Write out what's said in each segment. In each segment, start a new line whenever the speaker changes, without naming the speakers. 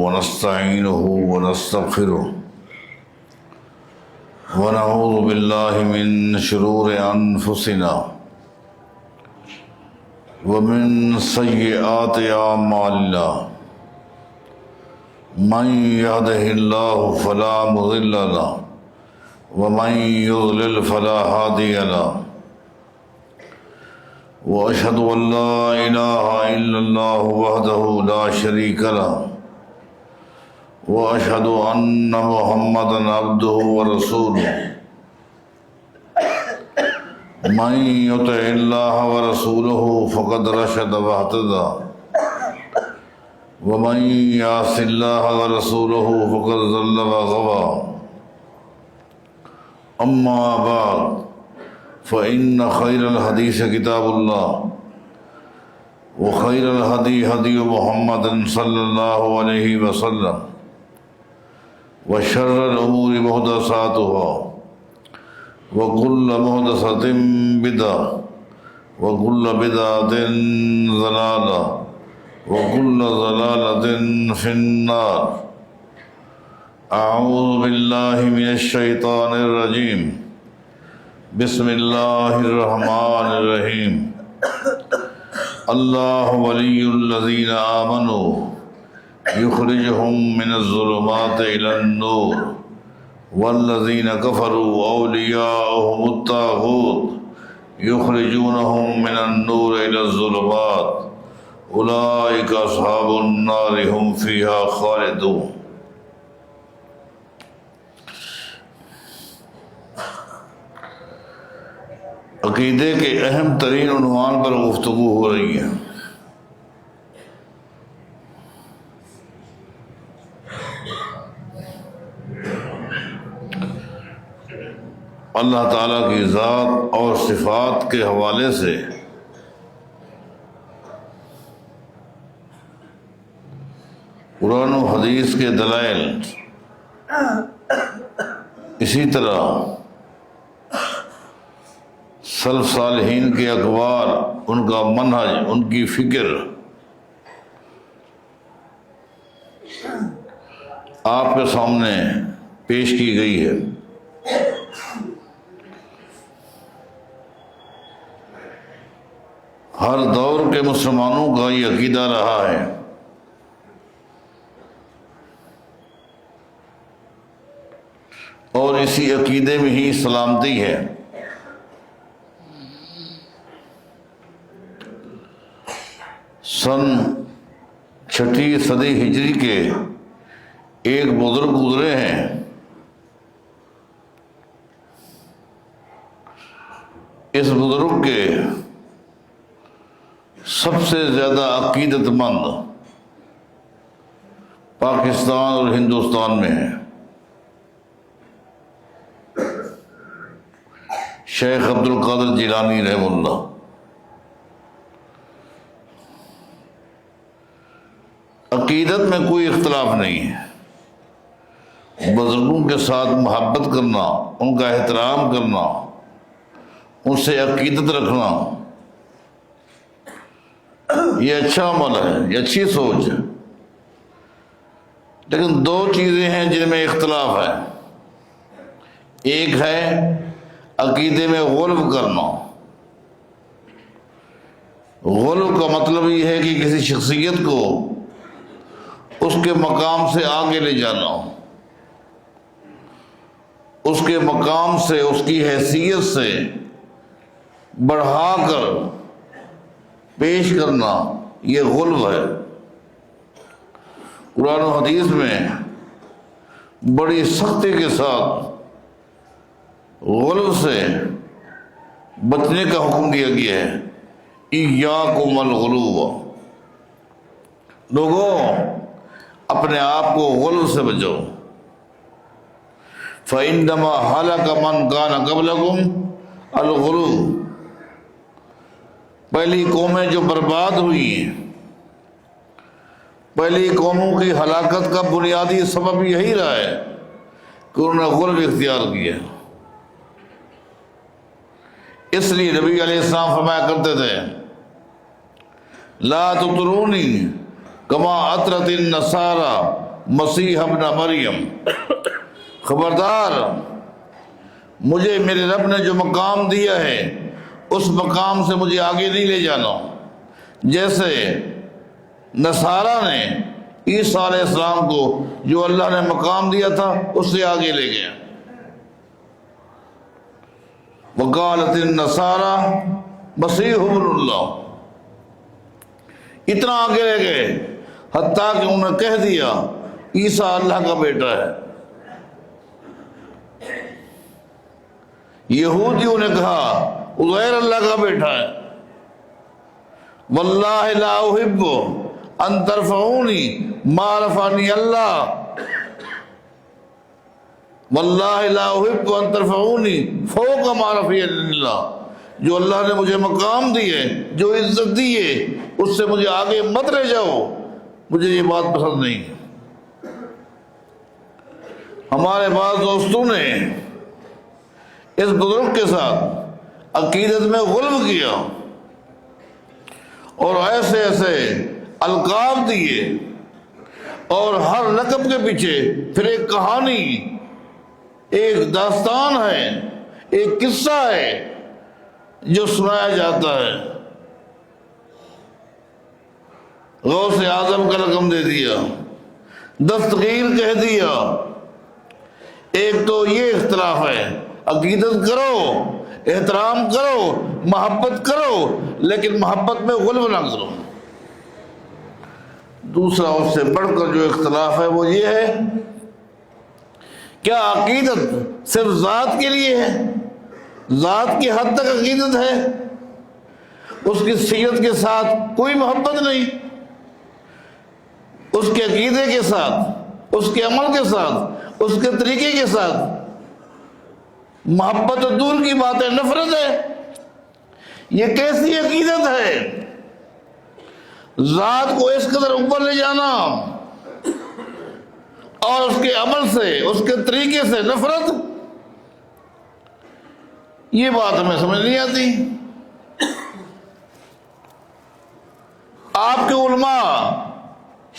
ونستعينه ونستغفره ونعوذ بالله من شرور أنفسنا ومن سيئات أعمالنا من يهده الله فلا مضل له ومن يضلل فلا هادي له وأشهد أن لا إله إلا الله وحده لا شريك له وأشهد أن محمدا عبده ورسوله من يطع الله ورسوله فقد رشد واهتدى ومن يعص الله ورسوله فقد ضل وغوى أما بعد فإن خير الحديث كتاب الله وخير الهدي هدي محمد صلى الله عليه وسلم وشر الأمور محدثاتها وكل محدثة بدعة وكل بدعة ضلالة وكل ضلالة في النار. أعوذ بالله من الشيطان الرجيم. بسم الله الرحمن الرحيم. الله ولي الذين آمنوا يخرجهم من الظلمات إلى النور والذين كفروا أولياؤهم الطاغوت يخرجونهم من النور إلى الظلمات أولئك أصحاب النار هم فيها خالدون. عقیدے کے اہم ترین عنوان پر گفتگو ہو رہی ہے. اللہ تعالیٰ کی ذات اور صفات کے حوالے سے قرآن و حدیث کے دلائل، اسی طرح سلف صالحین کے اقوال، ان کا منہج، ان کی فکر آپ کے سامنے پیش کی گئی ہے. ہر دور کے مسلمانوں کا یہ عقیدہ رہا ہے اور اسی عقیدے میں ہی سلامتی ہے. سن 6 صدی ہجری کے ایک بزرگ گزرے ہیں، اس بزرگ کے سب سے زیادہ عقیدت مند پاکستان اور ہندوستان میں ہیں. شیخ عبد القادر جیلانی رحمہ اللہ. عقیدت میں کوئی اختلاف نہیں ہے. بزرگوں کے ساتھ محبت کرنا، ان کا احترام کرنا، ان سے عقیدت رکھنا، یہ اچھا عمل ہے، یہ اچھی سوچ ہے. لیکن 2 چیزیں ہیں جن میں اختلاف ہے. ایک ہے عقیدے میں غلو کرنا. غلو کا مطلب یہ ہے کہ کسی شخصیت کو اس کے مقام سے آگے لے جانا، اس کے مقام سے، اس کی حیثیت سے بڑھا کر پیش کرنا، یہ غلو ہے. قرآن و حدیث میں بڑی سختی کے ساتھ غلو سے بچنے کا حکم دیا گیا ہے. ایاکم الغلو، لوگوں اپنے آپ کو غلو سے بچو. فَإِنَّمَا هَلَكَ مَنْ كَانَ قَبْلَكُمْ الْغُلُو. پہلی قومیں جو برباد ہوئی ہیں، پہلی قوموں کی ہلاکت کا بنیادی سبب یہی رہا ہے کہ انہوں نے غلو اختیار کیا. اس لیے نبی علیہ السلام فرمایا کرتے تھے لا تطرونی کما اطرت النصارى مسیح ابن مریم، خبردار، مجھے میرے رب نے جو مقام دیا ہے اس مقام سے مجھے آگے نہیں لے جانا، جیسے نصارہ نے عیسیٰ علیہ السلام کو جو اللہ نے مقام دیا تھا اس سے آگے لے گئے۔ وقالت النصارى مسیح ابن اللہ، اتنا آگے لے گئے حتیٰ کہ انہوں نے کہہ دیا عیسیٰ اللہ کا بیٹا ہے۔ یہودیوں نے کہا عزیر اللہ کا بیٹا ہے۔ واللہ لا احب ان ترفعونی ما رفعنی اللہ، واللہ لا احب ان ترفعونی فوق ما رفعنی اللہ، جو اللہ نے مجھے مقام دیے، جو عزت دیے، اس سے مجھے آگے مت لے جاؤ، مجھے یہ بات پسند نہیں۔ ہمارے بعض دوستوں نے اس بزرگ کے ساتھ عقیدت میں غلو کیا اور ایسے ایسے القاب دیے، اور ہر لقب کے پیچھے پھر ایک کہانی، ایک داستان ہے، ایک قصہ ہے جو سنایا جاتا ہے۔ غوث اعظم کا رقم دے دیا، دستگیر کہہ دیا۔ ایک تو یہ اختلاف ہے، عقیدت کرو، احترام کرو، محبت کرو، لیکن محبت میں غلو نہ کرو۔ دوسرا اس سے بڑھ کر جو اختلاف ہے وہ یہ ہے، کیا عقیدت صرف ذات کے لیے ہے؟ ذات کی حد تک عقیدت ہے، اس کی سیرت کے ساتھ کوئی محبت نہیں، اس کے عقیدے کے ساتھ، اس کے عمل کے ساتھ، اس کے طریقے کے ساتھ محبت دور کی بات ہے، نفرت ہے۔ یہ کیسی عقیدت ہے؟ ذات کو اس قدر اوپر لے جانا اور اس کے عمل سے، اس کے طریقے سے نفرت، یہ بات ہمیں سمجھ نہیں آتی۔ آپ کے علماء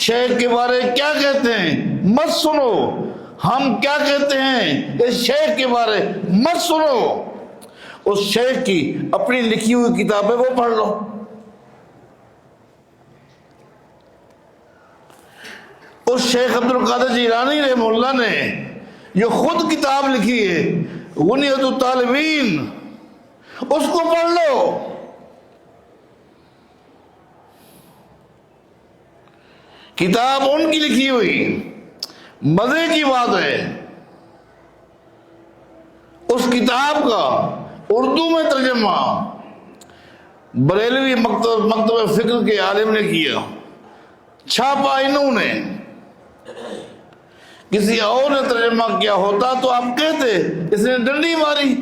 شیخ کے بارے کیا کہتے ہیں مت سنو، ہم کیا کہتے ہیں اس شیخ کے بارے مت سنو، اس شیخ کی اپنی لکھی ہوئی کتابیں وہ پڑھ لو۔ اس شیخ عبد القادر جیلانی رحمہ اللہ نے جو خود کتاب لکھی ہے غنیۃ الطالبین، اس کو پڑھ لو۔ کتاب ان کی لکھی ہوئی، مزے کی بات ہے اس کتاب کا اردو میں ترجمہ بریلوی مکتب فکر کے عالم نے کیا، چھاپا انہوں نے۔ کسی اور نے ترجمہ کیا ہوتا تو آپ کہتے اس نے ڈنڈی ماری،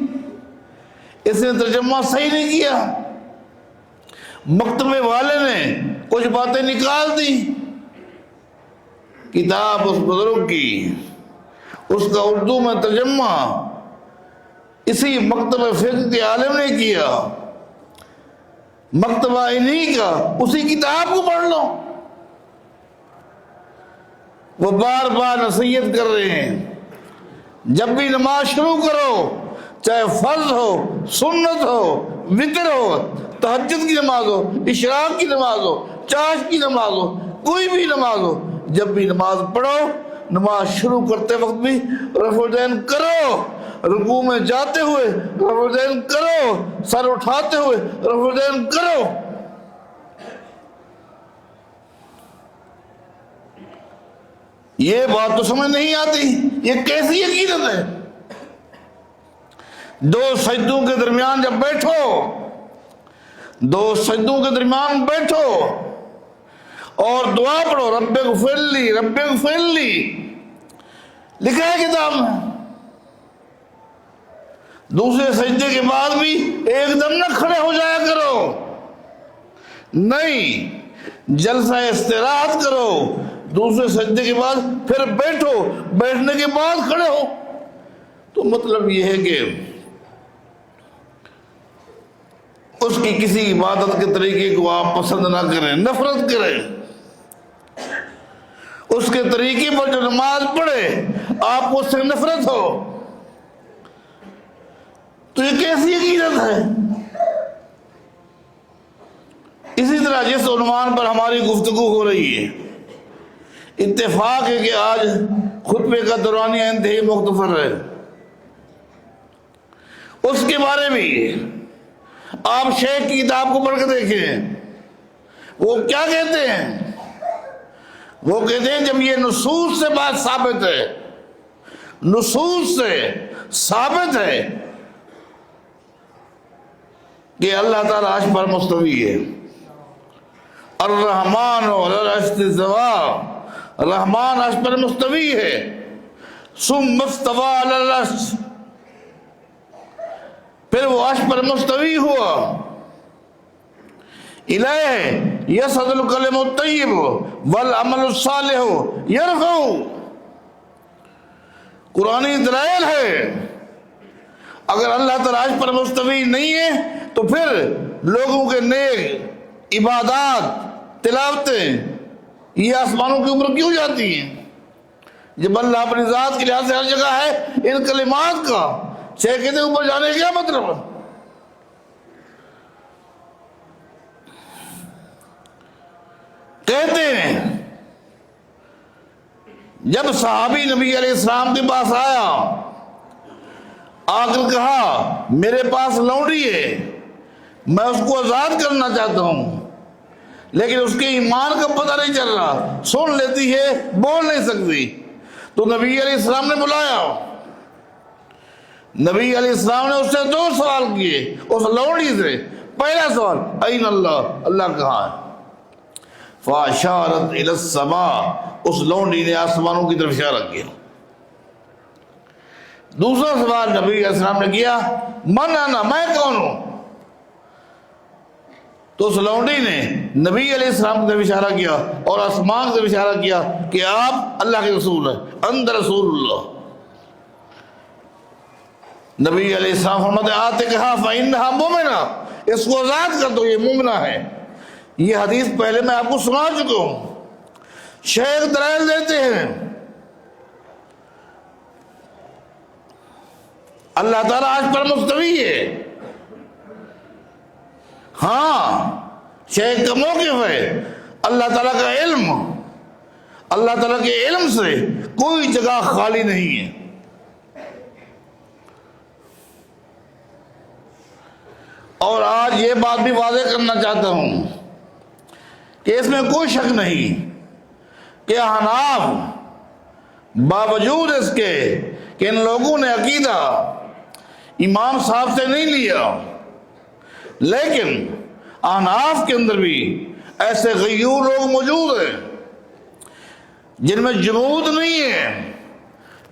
اس نے ترجمہ صحیح نہیں کیا، مکتبے والے نے کچھ باتیں نکال دی۔ کتاب اس بزرگ کی، اس کا اردو میں ترجمہ اسی مکتبہ فقہ کے عالم نے کیا، مکتبہ انہی کا، اسی کتاب کو پڑھ لو۔ وہ بار بار نصیحت کر رہے ہیں، جب بھی نماز شروع کرو، چاہے فرض ہو، سنت ہو، وتر ہو، تہجد کی نماز ہو، اشراق کی نماز ہو، چاش کی نماز ہو، کوئی بھی نماز ہو، جب بھی نماز پڑھو، نماز شروع کرتے وقت بھی رفع الدین کرو، رکوع میں جاتے ہوئے رفع الدین کرو، سر اٹھاتے ہوئے رفع الدین کرو۔ یہ بات تو سمجھ نہیں آتی، یہ کیسی عقیدت ہے؟ دو سجدوں کے درمیان جب بیٹھو، دو سجدوں کے درمیان بیٹھو اور دعا پڑھو، رب اغفر لی، رب اغفر لی، لکھا ہے کتاب میں۔ دوسرے سجدے کے بعد بھی ایک دم نہ کھڑے ہو جایا کرو، نہیں، جلسہ استراحت کرو، دوسرے سجدے کے بعد پھر بیٹھو، بیٹھنے کے بعد کھڑے ہو۔ تو مطلب یہ ہے کہ اس کی کسی عبادت کے طریقے کو آپ پسند نہ کریں، نفرت کریں، اس کے طریقے پر جو نماز پڑھے آپ کو اس سے نفرت ہو، تو یہ کیسی عقیدت ہے؟ اسی طرح جس عنوان پر ہماری گفتگو ہو رہی ہے، اتفاق ہے کہ آج خطبے کا دورانیہ انتہائی مختصر ہے، اس کے بارے میں آپ شیخ کی کتاب کو پڑھ کے دیکھیں، وہ کیا کہتے ہیں؟ وہ کہتے ہیں جب یہ نصوص سے بات ثابت ہے، نصوص سے ثابت ہے کہ اللہ تعالیٰ عرش پر مستوی ہے، الرحمن علی العرش استوى، رحمان عرش پر مستوی ہے، ثم استوى علی العرش، پھر وہ عرش پر مستوی ہوا، الیہ یصعد الکلم الطیب والعمل الصالح یرفع، قرآنی دلائل ہے۔ اگر اللہ تعالیٰ عرش پر مستوی نہیں ہے تو پھر لوگوں کے نیک عبادات، تلاوتیں یہ آسمانوں کے اوپر کیوں جاتی ہیں؟ جب اللہ اپنی ذات کے لحاظ سے ہر جگہ ہے، ان کلمات کا شیخ کہتے ہیں اوپر جانے کا کیا مطلب ہے؟ کہتے ہیں جب صحابی نبی علیہ السلام کے پاس آیا، آ کر کہا میرے پاس لونڈی ہے، میں اس کو آزاد کرنا چاہتا ہوں، لیکن اس کے ایمان کا پتہ نہیں چل رہا، سن لیتی ہے بول نہیں سکتی، تو نبی علیہ السلام نے بلایا، نبی علیہ السلام نے اس سے 2 سوال کیے اس لونڈی سے۔ پہلا سوال این اللہ، اللہ کہاں ہے؟ فاشارت الی السماء، اس لونڈی نے آسمانوں کی طرف اشارہ کیا۔ دوسرا سوال نبی علیہ السلام نے کیا، من انا، میں کون ہوں؟ تو اس لونڈی نے نبی علیہ السلام کی طرف اشارہ کیا اور آسمان کی طرف اشارہ کیا کہ آپ اللہ کے رسول ہیں، انت رسول اللہ۔ نبی علیہ السلام فرماتے آتکھا فإنہا مومنہ، اس کو آزاد کر دو، یہ مومنہ ہے۔ یہ حدیث پہلے میں آپ کو سنا چکا ہوں۔ شیخ دلائل دیتے ہیں اللہ تعالیٰ عرش پر مستوی ہے، ہاں شیخ کا موقف ہے اللہ تعالیٰ کا علم، اللہ تعالیٰ کے علم سے کوئی جگہ خالی نہیں ہے۔ اور آج یہ بات بھی واضح کرنا چاہتا ہوں کہ اس میں کوئی شک نہیں کہ حناف باوجود اس کے کہ ان لوگوں نے عقیدہ امام صاحب سے نہیں لیا، لیکن احناف کے اندر بھی ایسے غیور لوگ موجود ہیں جن میں جمود نہیں ہے،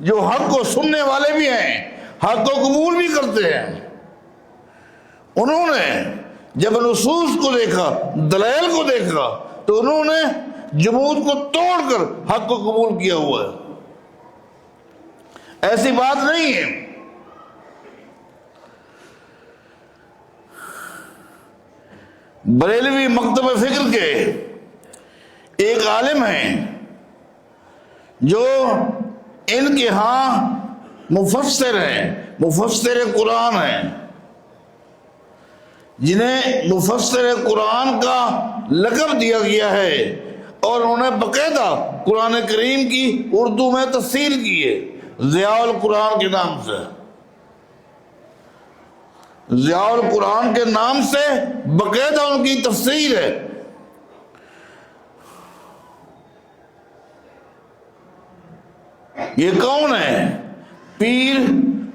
جو حق کو سننے والے بھی ہیں، حق کو قبول بھی کرتے ہیں۔ انہوں نے جب نصوص کو دیکھا، دلائل کو دیکھا، تو انہوں نے جمود کو توڑ کر حق کو قبول کیا ہوا ہے۔ ایسی بات نہیں ہے۔ بریلوی مکتب فکر کے ایک عالم ہیں جو ان کے ہاں مفسر ہیں، مفسر قرآن ہیں، جنہیں مفسر قرآن کا لقب دیا گیا ہے، اور انہوں نے باقاعدہ قرآن کریم کی اردو میں تفسیر کی ہے ضیاء القرآن کے نام سے۔ ضیاء القرآن کے نام سے باقاعدہ ان کی تفسیر ہے۔ یہ کون ہے؟ پیر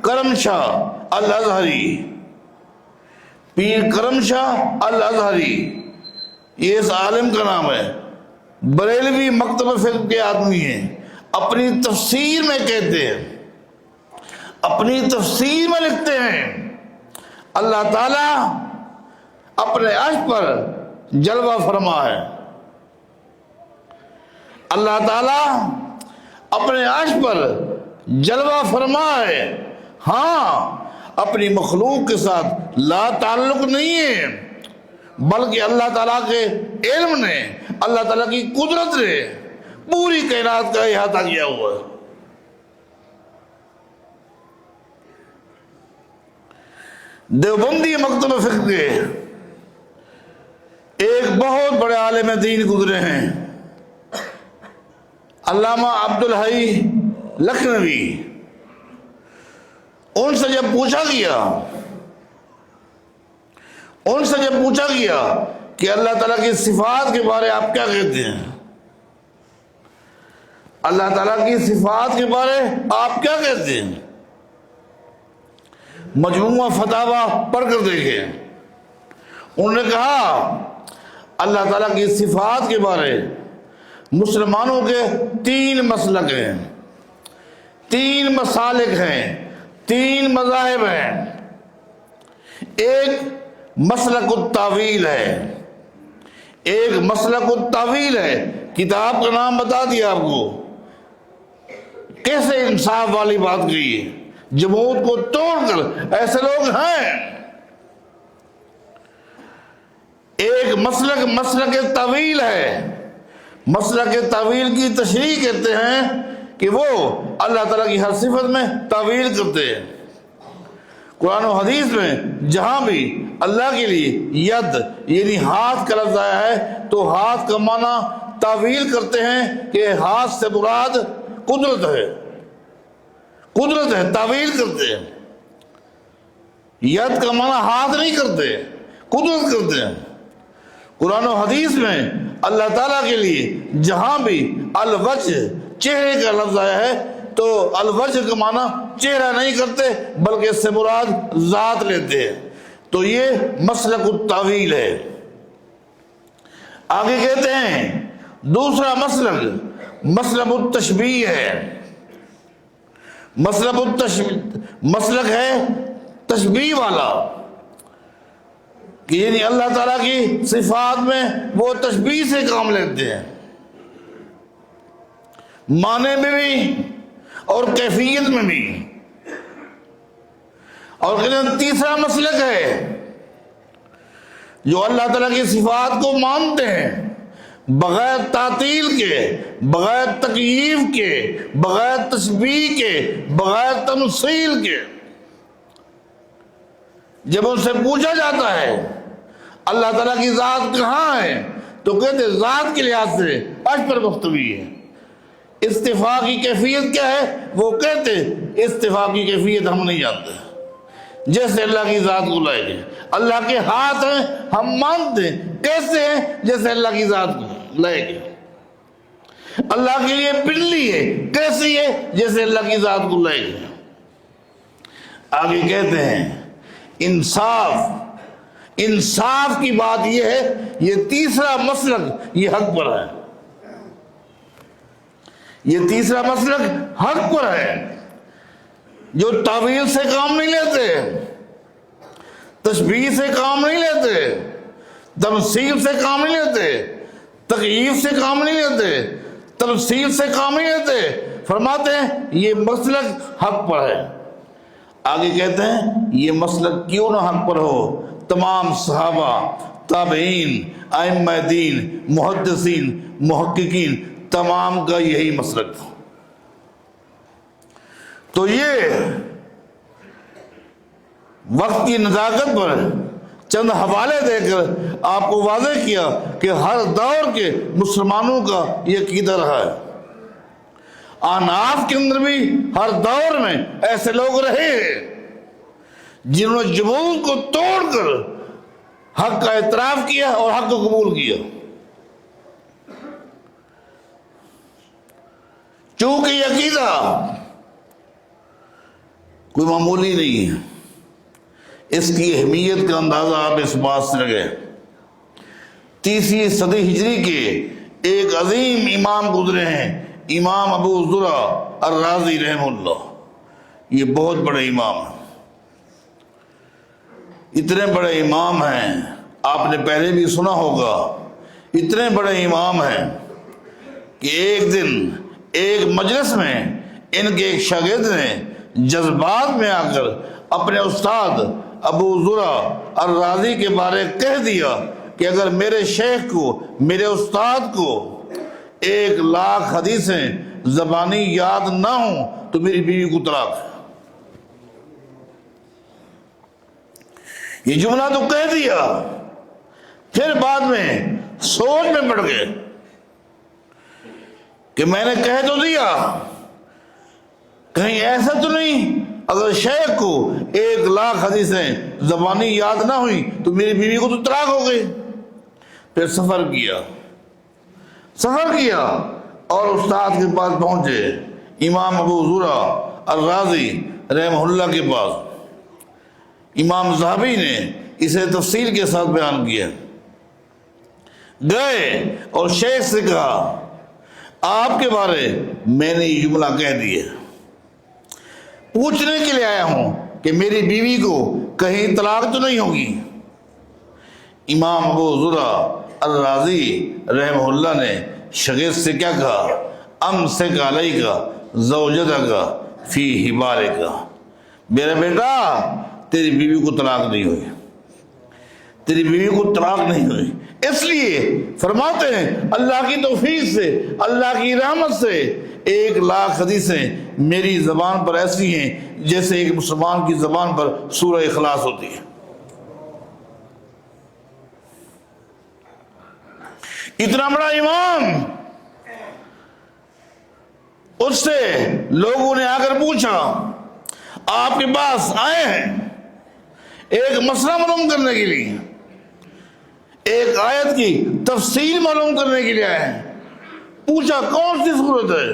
کرم شاہ الازہری، پیر کرم شاہ الازہری، یہ اس عالم کا نام ہے، بریلوی مکتب فقہ کے آدمی ہیں۔ اپنی تفسیر میں کہتے ہیں، اپنی تفسیر میں لکھتے ہیں اللہ تعالیٰ اپنے عرش پر جلوہ فرما ہے، اللہ تعالیٰ اپنے عرش پر جلوہ فرما ہے، ہاں اپنی مخلوق کے ساتھ لا تعلق نہیں ہے، بلکہ اللہ تعالیٰ کے علم نے، اللہ تعالیٰ کی قدرت نے پوری کائنات کا احاطہ کیا ہوا ہے۔ دیوبندی مکتب فقہ کے ایک بہت بڑے عالم دین گزرے ہیں، علامہ عبدالحی لکھنوی۔ ان سے جب پوچھا گیا کہ اللہ تعالیٰ کی صفات کے بارے آپ کیا کہتے ہیں، اللہ تعالیٰ کی صفات کے بارے آپ کیا کہتے ہیں، مجموعہ فتاوی پڑھ کر دیکھیں۔ انہوں نے کہا اللہ تعالیٰ کی صفات کے بارے مسلمانوں کے 3 مسلک ہیں، 3 مسالک ہیں، 3 مذاہب ہیں۔ ایک مسلک التاویل ہے، کتاب کا نام بتا دیا آپ کو، کیسے انصاف والی بات کہی ہے، جمود کو توڑ کر ایسے لوگ ہیں۔ ایک مسلک طویل ہے، مسلک طویل کی تشریح کہتے ہیں کہ وہ اللہ تعالیٰ کی ہر صفت میں تعویل کرتے ہیں۔ قرآن و حدیث میں جہاں بھی اللہ کے لیے ید یعنی ہاتھ کا لفظ آیا ہے تو ہاتھ کا معنی تعویل کرتے ہیں کہ ہاتھ سے مراد قدرت ہے، تعویل کرتے ہیں۔ ید کا معنی ہاتھ نہیں کرتے، قدرت کرتے ہیں۔ قرآن و حدیث میں اللہ تعالیٰ کے لیے جہاں بھی الوجہ چہرے کا لفظ آیا ہے تو الوجہ کا معنی چہرہ نہیں کرتے بلکہ اس سے مراد ذات لیتے ہیں، تو یہ مسلک التاویل ہے۔ آگے کہتے ہیں دوسرا مسلک التشبیہ ہے، مسلک ہے تشبیہ والا، کہ یعنی اللہ تعالیٰ کی صفات میں وہ تشبیہ سے کام لیتے ہیں، معنی میں بھی اور کیفیت میں بھی۔ اور تیسرا مسلک ہے جو اللہ تعالیٰ کی صفات کو مانتے ہیں بغیر تعطیل کے، بغیر تکییف کے، بغیر تشبیہ کے، بغیر تمثیل کے۔ جب ان سے پوچھا جاتا ہے اللہ تعالیٰ کی ذات کہاں ہے تو کہتے ذات کے لحاظ سے عرش پر مستوی ہے۔ استفاء کی کیفیت کیا ہے وہ کہتے استفاء کی کیفیت ہم نہیں جانتے، جیسے اللہ کی ذات کو لائے گئے۔ اللہ کے ہاتھ ہیں ہم مانتے ہیں، کیسے ہیں جیسے اللہ کی ذات کو لائے گئے۔ اللہ کے لیے بلی ہے، کیسی ہے جیسے اللہ کی ذات کو لائے گئے۔ آگے کہتے ہیں انصاف کی بات یہ ہے، یہ تیسرا مسلک یہ حق پر ہے، یہ تیسرا مسلک حق پر ہے، جو تعویل سے کام نہیں لیتے، تشبیہ سے کام نہیں لیتے، تمثیل سے کام نہیں لیتے، تکییف سے کام نہیں لیتے، تمثیل سے کام نہیں لیتے، فرماتے ہیں یہ مسلک حق پر ہے۔ آگے کہتے ہیں یہ مسلک کیوں نہ حق پر ہو، تمام صحابہ، تابعین، ائمہ دین، محدثین، محققین تمام کا یہی مسلک تھا۔ تو یہ وقت کی نزاکت پر چند حوالے دے کر آپ کو واضح کیا کہ ہر دور کے مسلمانوں کا یہ عقیدہ رہا ہے۔ احناف کے اندر بھی ہر دور میں ایسے لوگ رہے ہیں جنہوں نے جمود کو توڑ کر حق کا اعتراف کیا اور حق کو قبول کیا۔ چونکہ یہ عقیدہ کوئی معمولی نہیں ہے، اس کی اہمیت کا اندازہ آپ اس بات سے لگے 3 صدی ہجری کے ایک عظیم امام گزرے ہیں، امام ابو زرع الرازی رحمہ اللہ۔ یہ بہت بڑے امام ہیں، اتنے بڑے امام ہیں، آپ نے پہلے بھی سنا ہوگا، اتنے بڑے امام ہیں کہ ایک دن ایک مجلس میں ان کے ایک شاگرد نے جذبات میں آ کر اپنے استاد ابو زرع الرازی کے بارے کہہ دیا کہ اگر میرے شیخ کو، میرے استاد کو 1,00,000 حدیثیں زبانی یاد نہ ہوں تو میری بیوی کو طلاق ہے۔ یہ جملہ تو کہہ دیا، پھر بعد میں سوچ میں پڑ گئے کہ میں نے کہہ تو دیا، کہیں ایسا تو نہیں اگر شیخ کو 1,00,000 حدیثیں زبانی یاد نہ ہوئی تو میری بیوی کو تو طلاق ہو گئی۔ پھر سفر کیا اور استاد کے پاس پہنچے، امام ابو زرع الرازی رحمہ اللہ کے پاس۔ امام ذہبی نے اسے تفصیل کے ساتھ بیان کیا۔ گئے اور شیخ سے کہا آپ کے بارے میں نے یہ جملہ کہہ دیا، پوچھنے کے لیے آیا ہوں کہ میری بیوی کو کہیں طلاق تو نہیں ہوگی۔ امام ابو زرع الرازی رحمہ اللہ نے شاگرد سے کیا کہا؟ امسک علیک زوجتک فی حبالک، میرا بیٹا تیری بیوی کو طلاق نہیں ہوئی، تیری بیوی کو طلاق نہیں ہوئی۔ اس لیے فرماتے ہیں اللہ کی توفیق سے، اللہ کی رحمت سے 1,00,000 حدیثیں میری زبان پر ایسی ہیں جیسے ایک مسلمان کی زبان پر سورہ اخلاص ہوتی ہے۔ اتنا بڑا امام، اس سے لوگوں نے آ کر پوچھا، آپ کے پاس آئے ہیں ایک مسئلہ معلوم کرنے کے لیے، ایک آیت کی تفصیل معلوم کرنے کے لیے آئے ہیں۔ پوچھا کون سی صورت ہے،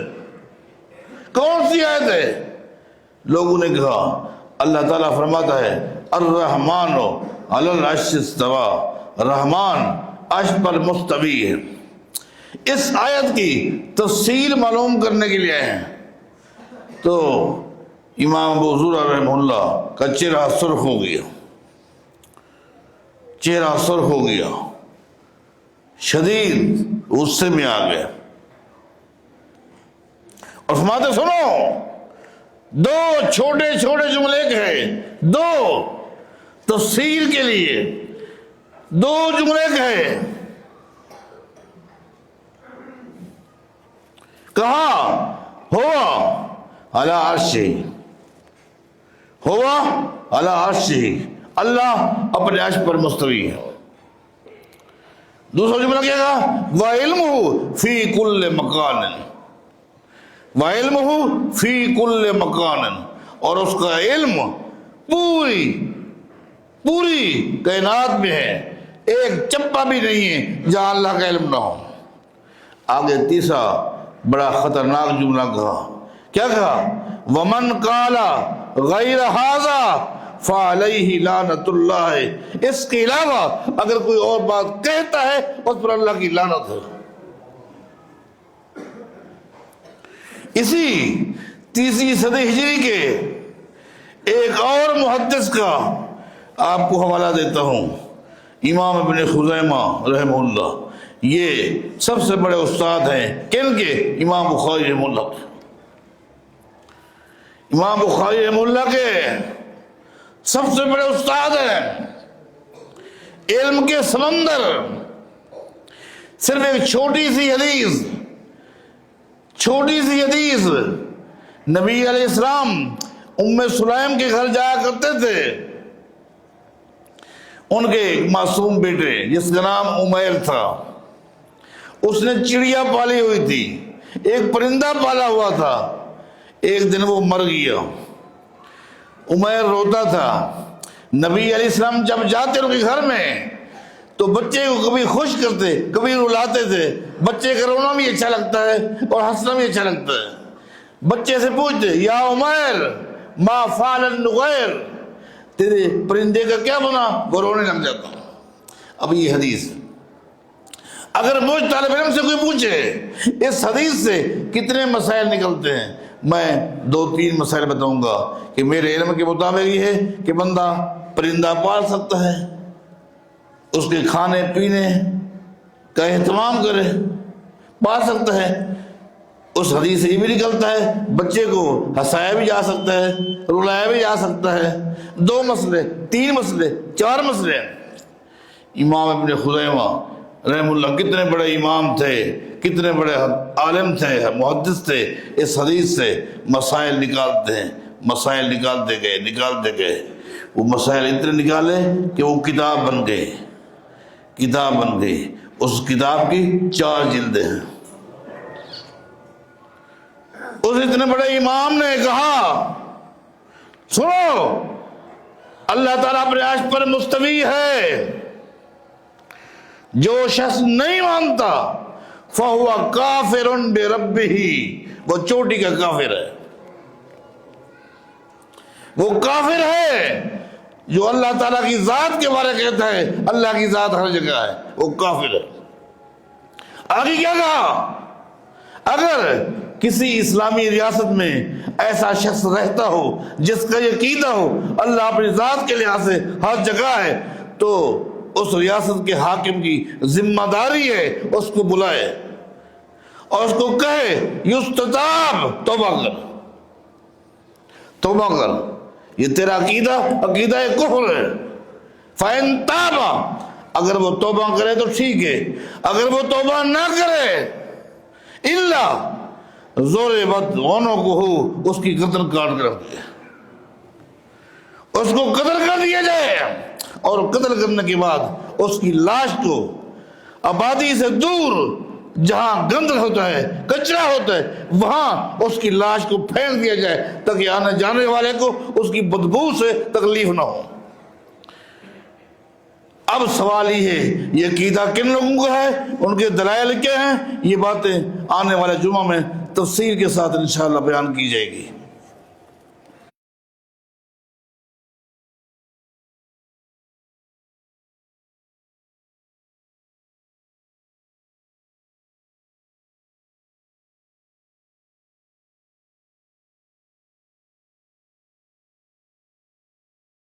کون سی آیت ہے؟ لوگوں نے کہا اللہ تعالیٰ فرماتا ہے الرحمن علی العرش استوی، رحمان عرش پر مستوی ہے۔ اس آیت کی تفصیل معلوم کرنے کے لیے آئے ہیں۔ تو امام ابو زرع رحمہ اللہ کا چہرہ سرخ ہو گیا، چہرہ سرخ ہو گیا، شدید غصے میں آ گئے اور فرماتے سنو، 2 چھوٹے چھوٹے جملے کہے، 2 تفصیل کے لیے 2 جملے کہے۔ کہا ہوا علی عرشہ، ہوا علی عرشہ، اللہ اپنے عرش پر مستوی ہے۔ دوسرا جملہ کیا کہا؟ وَعِلْمُهُ فِي كُلِّ مَكَانٍ، وَعِلْمُهُ فِي كُلِّ مَكَانٍ، اور اس کا علم پوری کائنات میں ہے، ایک چپا بھی نہیں ہے جہاں اللہ کا علم نہ ہو۔ آگے تیسرا بڑا خطرناک جملہ کہا، کیا کہا؟ وَمَنْ قَالَ غَيْرَ هَذَا فَعَلَيْهِ لَعْنَةُ اللَّهِ، اس کے علاوہ اگر کوئی اور بات کہتا ہے اس پر اللہ کی لعنت ہے۔ اسی 3 صدی ہجری کے ایک اور محدث کا آپ کو حوالہ دیتا ہوں، امام ابن خزیمہ رحمہ اللہ۔ یہ سب سے بڑے استاد ہیں کن کے؟ امام بخاری رحمہ اللہ کے۔ امام بخاری رحمہ اللہ کے سب سے بڑے استاد ہیں، علم کے سمندر۔ صرف ایک چھوٹی سی حدیث نبی علیہ السلام ام سلیم کے گھر جایا کرتے تھے، ان کے معصوم بیٹے جس کا نام عمیر تھا، اس نے چڑیا پالی ہوئی تھی، ایک پرندہ پالا ہوا تھا، ایک دن وہ مر گیا۔ عمیر روتا تھا، نبی علیہ السلام جب جاتے ان کے گھر میں تو بچے کو کبھی خوش کرتے کبھی رلاتے تھے۔ بچے کا رونا بھی اچھا لگتا ہے اور ہنسنا بھی اچھا لگتا ہے۔ بچے سے پوچھتے یا عمیر ما فعل النغیر، تیرے پرندے کا کیا بنا؟ وہ رونے لگ جاتا۔ اب یہ حدیث اگر مجھ طالب علم سے کوئی پوچھے اس حدیث سے کتنے مسائل نکلتے ہیں، میں 2-3 مسائل بتاؤں گا کہ میرے علم کے مطابق یہ ہے کہ بندہ پرندہ پال سکتا ہے، اس کے کھانے پینے کا اہتمام کرے، پال سکتا ہے۔ اس حدیث سے یہ بھی نکلتا ہے بچے کو ہنسایا بھی جا سکتا ہے، رلایا بھی جا سکتا ہے۔ 2 مسئلے، 3 مسئلے، 4 مسئلے۔ امام ابن خزیمہ رحم اللہ کتنے بڑے امام تھے، کتنے بڑے عالم تھے، محدث تھے، اس حدیث سے مسائل نکالتے گئے، وہ مسائل اتنے نکالے کہ وہ کتاب بن گئی، اس کتاب کی 4 جلدیں ہیں۔ اس اتنے بڑے امام نے کہا سنو، اللہ تعالیٰ اپنے عرش پر مستوی ہے، جو شخص نہیں مانتا فَهُوَ كَافِرٌ بِرَبِّهِ، وہ چوٹی کا کافر ہے، وہ کافر ہے جو اللہ تعالیٰ کی ذات کے بارے کہتا ہے اللہ کی ذات ہر جگہ ہے، وہ کافر ہے۔ آگے کیا کہا؟ اگر کسی اسلامی ریاست میں ایسا شخص رہتا ہو جس کا یہ عقیدہ ہو اللہ اپنی ذات کے لحاظ سے ہر جگہ ہے، تو اس ریاست کے حاکم کی ذمہ داری ہے اس کو بلائے اور اس کو کہے یستتاب، توبہ کر، یہ تیرا عقیدہ کفر ہے، فَإِن تَابَ، اگر وہ توبہ کرے تو ٹھیک ہے، اگر وہ توبہ نہ کرے الا ضربت عنقہ، اس کی گردن کاٹ کر رکھ دیا، اس کو قتل کر دیا جائے، اور قتل کرنے کے بعد اس کی لاش کو آبادی سے دور جہاں گند ہوتا ہے، کچرا ہوتا ہے، وہاں اس کی لاش کو پھینک دیا جائے تاکہ آنے جانے والے کو اس کی بدبو سے تکلیف نہ ہو۔ اب سوال یہ ہے یہ عقیدہ کن لوگوں کا ہے، ان کے دلائل کیا ہیں، یہ باتیں آنے والے جمعہ میں تفصیل کے ساتھ انشاءاللہ بیان کی جائے گی۔